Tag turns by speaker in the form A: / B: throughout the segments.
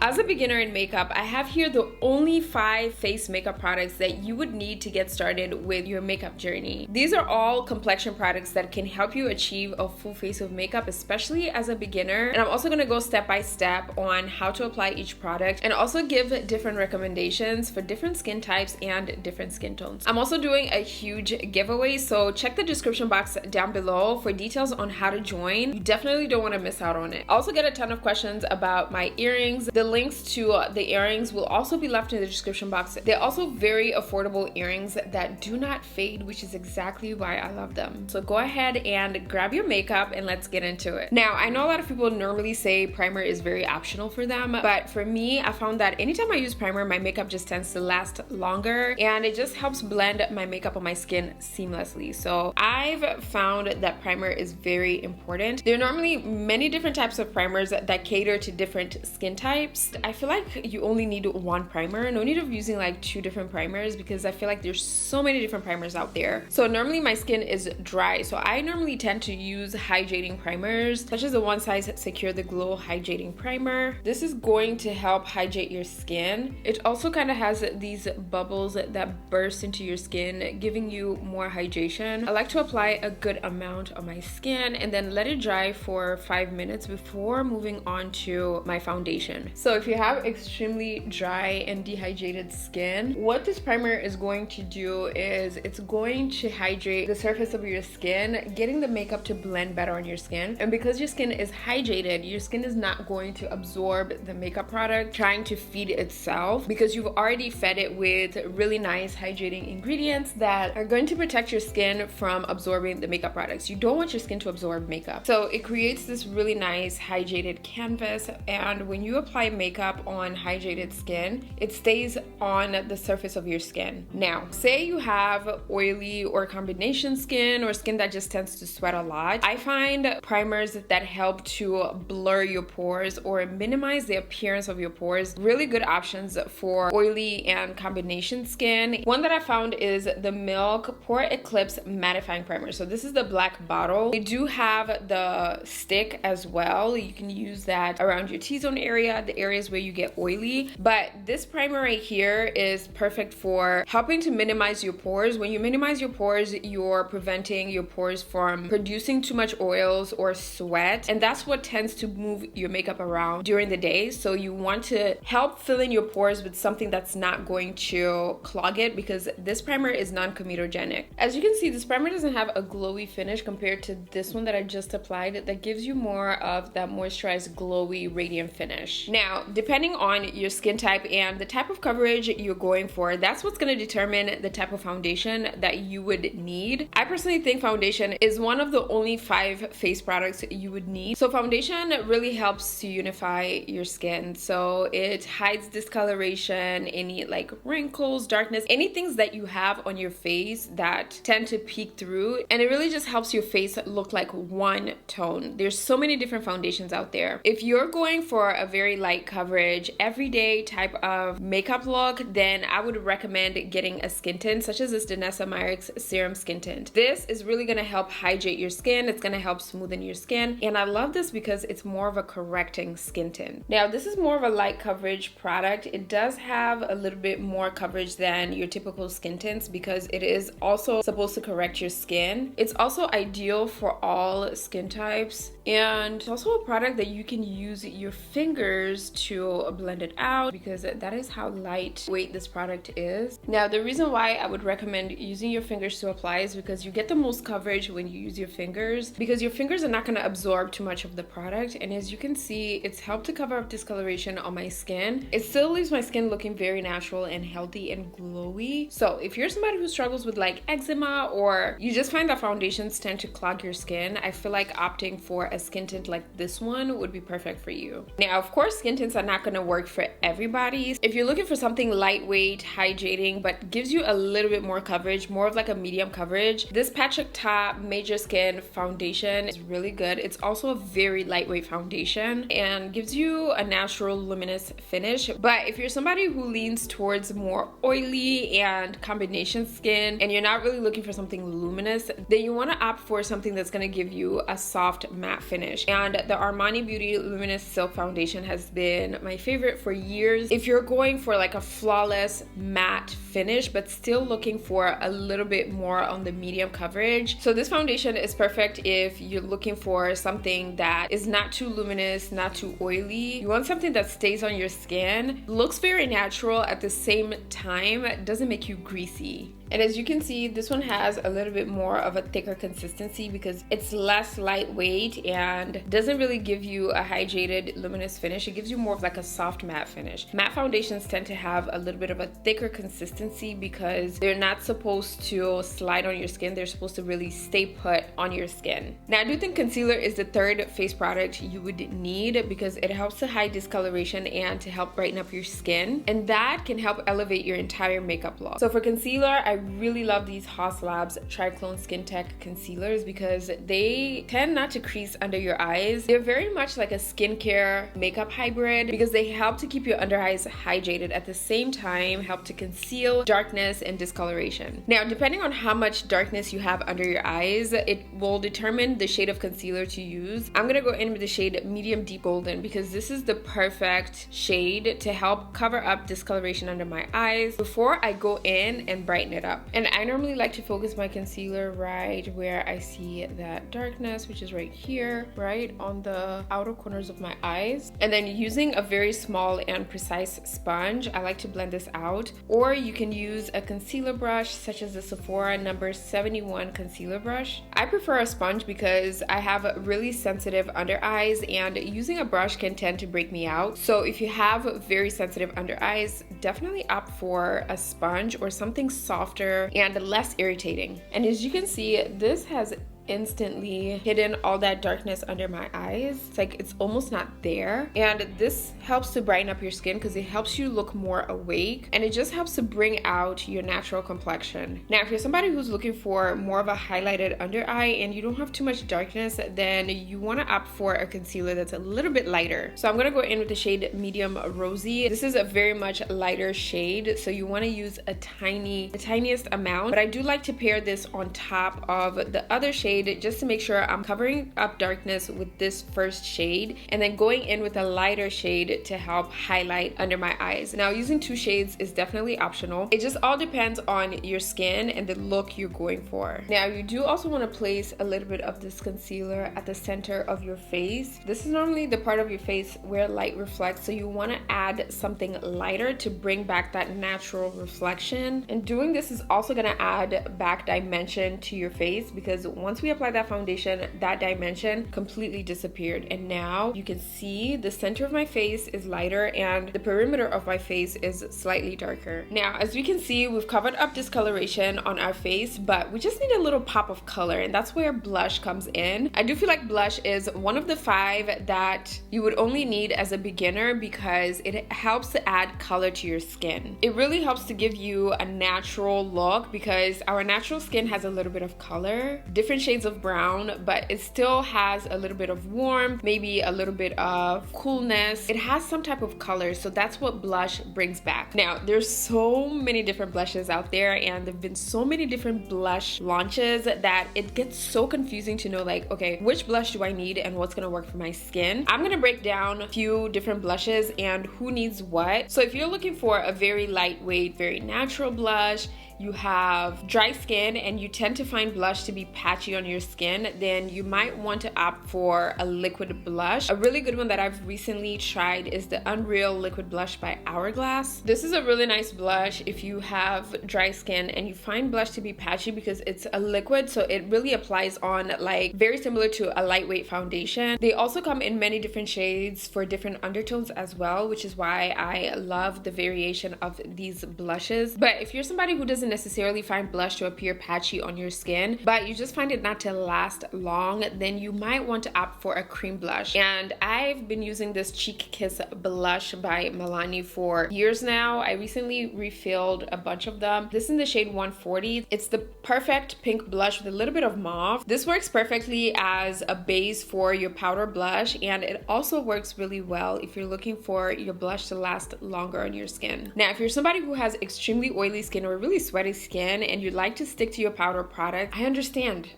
A: As a beginner in makeup, I have here the only 5 face makeup products that you would need to get started with your makeup journey. These are all complexion products that can help you achieve a full face of makeup, especially as a beginner. And I'm also going to go step by step on how to apply each product and also give different recommendations for different skin types and different skin tones. I'm also doing a huge giveaway, so check the description box down below for details on how to join. You definitely don't want to miss out on it. I also get a ton of questions about my earrings. The links to the earrings will also be left in the description box. They're also very affordable earrings that do not fade, which is exactly why I love them. So go ahead and grab your makeup and let's get into it. Now, I know a lot of people normally say primer is very optional for them, but for me, I found that anytime I use primer, my makeup just tends to last longer and it just helps blend my makeup on my skin seamlessly. So I've found that primer is very important. There are normally many different types of primers that cater to different skin types. I feel like you only need one primer. No need of using like 2 different primers because I feel like there's so many different primers out there. So normally my skin is dry, so I normally tend to use hydrating primers such as the One Size Secure the Glow Hydrating Primer. This is going to help hydrate your skin. It also kind of has these bubbles that burst into your skin, giving you more hydration. I like to apply a good amount on my skin and then let it dry for 5 minutes before moving on to my foundation. So if you have extremely dry and dehydrated skin, what this primer is going to do is it's going to hydrate the surface of your skin, getting the makeup to blend better on your skin. And because your skin is hydrated, your skin is not going to absorb the makeup product trying to feed itself because you've already fed it with really nice hydrating ingredients that are going to protect your skin from absorbing the makeup products. You don't want your skin to absorb makeup. So it creates this really nice hydrated canvas, and when you apply makeup on hydrated skin, it stays on the surface of your skin. Now, say you have oily or combination skin or skin that just tends to sweat a lot. I find primers that help to blur your pores or minimize the appearance of your pores really good options for oily and combination skin. One that I found is the Milk Pore Eclipse Mattifying Primer. So this is the black bottle. They do have the stick as well. You can use that around your T-zone area, the areas where you get oily. But this primer right here is perfect for helping to minimize your pores. When you minimize your pores, you're preventing your pores from producing too much oils or sweat, and that's what tends to move your makeup around during the day. So you want to help fill in your pores with something that's not going to clog it, because this primer is non-comedogenic. As you can see, this primer doesn't have a glowy finish compared to this one that I just applied that gives you more of that moisturized, glowy, radiant finish. Now, depending on your skin type and the type of coverage you're going for, that's what's going to determine the type of foundation that you would need. I personally think foundation is one of the only 5 face products you would need. So foundation really helps to unify your skin. So it hides discoloration, any like wrinkles, darkness, any things that you have on your face that tend to peek through, and it really just helps your face look like one tone. There's so many different foundations out there. If you're going for a very light coverage, everyday type of makeup look, then I would recommend getting a skin tint such as this Danessa Myricks Serum Skin Tint. This is really going to help hydrate your skin. It's going to help smoothen your skin, and I love this because it's more of a correcting skin tint. Now, this is more of a light coverage product. It does have a little bit more coverage than your typical skin tints because it is also supposed to correct your skin. It's also ideal for all skin types, and it's also a product that you can use your fingers to blend it out because that is how lightweight this product is. Now, the reason why I would recommend using your fingers to apply is because you get the most coverage when you use your fingers, because your fingers are not going to absorb too much of the product. And as you can see, it's helped to cover up discoloration on my skin. It still leaves my skin looking very natural and healthy and glowy. So if you're somebody who struggles with like eczema, or you just find that foundations tend to clog your skin, I feel like opting for a skin tint like this one would be perfect for you. Now, of course, skin tints are not going to work for everybody. If you're looking for something lightweight, hydrating, but gives you a little bit more coverage, more of like a medium coverage, this Patrick Ta Major Skin Foundation is really good. It's also a very lightweight foundation and gives you a natural luminous finish. But if you're somebody who leans towards more oily and combination skin and you're not really looking for something luminous, then you want to opt for something that's going to give you a soft matte finish. And the Armani Beauty Luminous Silk Foundation has been been my favorite for years. If you're going for like a flawless matte finish, but still looking for a little bit more on the medium coverage. So this foundation is perfect if you're looking for something that is not too luminous, not too oily. You want something that stays on your skin, looks very natural at the same time, doesn't make you greasy. And as you can see, this one has a little bit more of a thicker consistency because it's less lightweight and doesn't really give you a hydrated luminous finish. It gives you more of like a soft matte finish. Matte foundations tend to have a little bit of a thicker consistency because they're not supposed to slide on your skin. They're supposed to really stay put on your skin. Now, I do think concealer is the third face product you would need because it helps to hide discoloration and to help brighten up your skin. And that can help elevate your entire makeup look. So for concealer, I really love these HAUS Labs Triclone Skin Tech concealers because they tend not to crease under your eyes. They're very much like a skincare makeup hybrid because they help to keep your under eyes hydrated at the same time, help to conceal darkness and discoloration. Now, depending on how much darkness you have under your eyes, it will determine the shade of concealer to use. I'm gonna go in with the shade Medium Deep Golden because this is the perfect shade to help cover up discoloration under my eyes before I go in and brighten it up. And I normally like to focus my concealer right where I see that darkness, which is right here, right on the outer corners of my eyes. And then using a very small and precise sponge, I like to blend this out. Or you can use a concealer brush such as the Sephora number 71 concealer brush. I prefer a sponge because I have really sensitive under eyes and using a brush can tend to break me out. So if you have very sensitive under eyes, definitely opt for a sponge or something softer and less irritating. And as you can see, this has instantly hidden all that darkness under my eyes. It's like it's almost not there, and this helps to brighten up your skin because it helps you look more awake and it just helps to bring out your natural complexion. Now, if you're somebody who's looking for more of a highlighted under eye and you don't have too much darkness, then you want to opt for a concealer that's a little bit lighter. So I'm gonna go in with the shade Medium Rosy. This is a very much lighter shade, so you want to use the tiniest amount, but I do like to pair this on top of the other shade just to make sure I'm covering up darkness with this first shade and then going in with a lighter shade to help highlight under my eyes. Now, using two shades is definitely optional. It just all depends on your skin and the look you're going for. Now, you do also want to place a little bit of this concealer at the center of your face. This is normally the part of your face where light reflects, so you want to add something lighter to bring back that natural reflection. And doing this is also going to add back dimension to your face because once we apply that foundation, that dimension completely disappeared, and now you can see the center of my face is lighter and the perimeter of my face is slightly darker. Now, as we can see, we've covered up discoloration on our face, but we just need a little pop of color, and that's where blush comes in. I do feel like blush is one of the 5 that you would only need as a beginner because it helps to add color to your skin. It really helps to give you a natural look because our natural skin has a little bit of color, different shades of brown, but it still has a little bit of warmth, maybe a little bit of coolness. It has some type of color, so that's what blush brings back. Now, there's so many different blushes out there and there've been so many different blush launches that it gets so confusing to know like, okay, which blush do I need and what's gonna work for my skin? I'm gonna break down a few different blushes and who needs what. So if you're looking for a very lightweight, very natural blush, you have dry skin and you tend to find blush to be patchy on your skin, then you might want to opt for a liquid blush. A really good one that I've recently tried is the Unreal Liquid Blush by Hourglass. This is a really nice blush if you have dry skin and you find blush to be patchy because it's a liquid, so it really applies on like very similar to a lightweight foundation. They also come in many different shades for different undertones as well, which is why I love the variation of these blushes. But if you're somebody who doesn't necessarily find blush to appear patchy on your skin, but you just find it not to last long, then you might want to opt for a cream blush. And I've been using this Cheek Kiss blush by Milani for years now. I recently refilled a bunch of them. This is in the shade 140. It's the perfect pink blush with a little bit of mauve. This works perfectly as a base for your powder blush, and it also works really well if you're looking for your blush to last longer on your skin. Now, if you're somebody who has extremely oily skin or really sweaty sweaty skin and you'd like to stick to your powder product, I understand.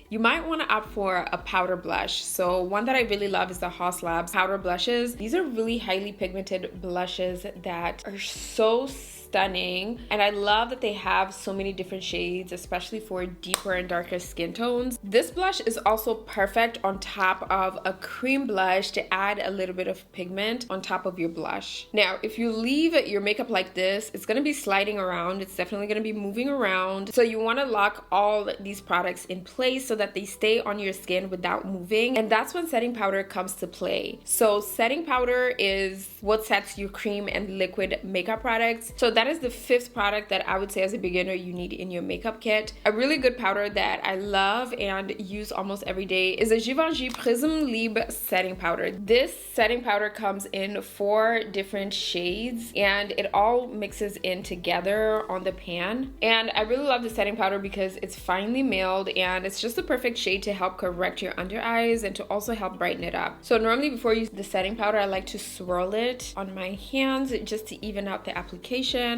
A: You might want to opt for a powder blush. So one that I really love is the HAUS Labs powder blushes. These are really highly pigmented blushes that are so stunning, and I love that they have so many different shades, especially for deeper and darker skin tones. This blush is also perfect on top of a cream blush to add a little bit of pigment on top of your blush. Now, if you leave your makeup like this, it's going to be sliding around. It's definitely going to be moving around. So you want to lock all these products in place so that they stay on your skin without moving. And that's when setting powder comes to play. So setting powder is what sets your cream and liquid makeup products. So that is the 5th product that I would say as a beginner you need in your makeup kit. A really good powder that I love and use almost every day is a Givenchy Prism Libre setting powder. This setting powder comes in 4 different shades and it all mixes in together on the pan. And I really love the setting powder because it's finely milled and it's just the perfect shade to help correct your under eyes and to also help brighten it up. So normally before you use the setting powder, I like to swirl it on my hands just to even out the application.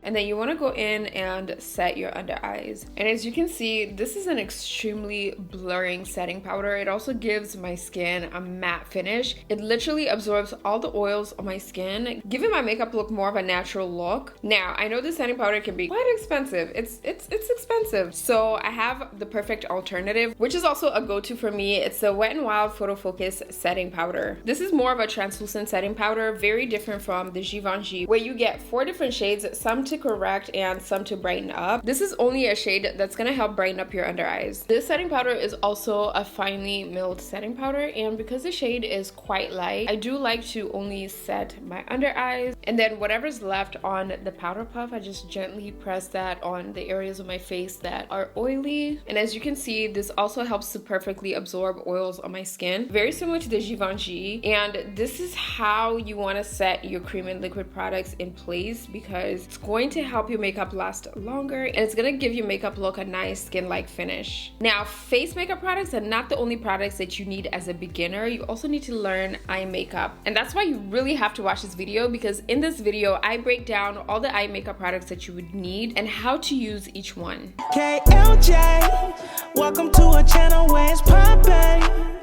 A: And then you want to go in and set your under eyes. And as you can see, this is an extremely blurring setting powder. It also gives my skin a matte finish. It literally absorbs all the oils on my skin, giving my makeup look more of a natural look. Now, I know the setting powder can be quite expensive. It's expensive. So I have the perfect alternative, which is also a go-to for me. It's the Wet n Wild Photo Focus setting powder. This is more of a translucent setting powder, very different from the Givenchy, where you get 4 different shades, some to correct and some to brighten up. This is only a shade that's gonna help brighten up your under eyes. This setting powder is also a finely milled setting powder, and because the shade is quite light, I do like to only set my under eyes, and then whatever's left on the powder puff, I just gently press that on the areas of my face that are oily. And as you can see, this also helps to perfectly absorb oils on my skin, very similar to the Givenchy. And this is how you want to set your cream and liquid products in place, because it's going to help your makeup last longer and it's going to give your makeup look a nice skin-like finish. Now, face makeup products are not the only products that you need as a beginner. You also need to learn eye makeup, and that's why you really have to watch this video, because in this video I break down all the eye makeup products that you would need and how to use each one.
B: KLJ, welcome to a channel where it's poppin'.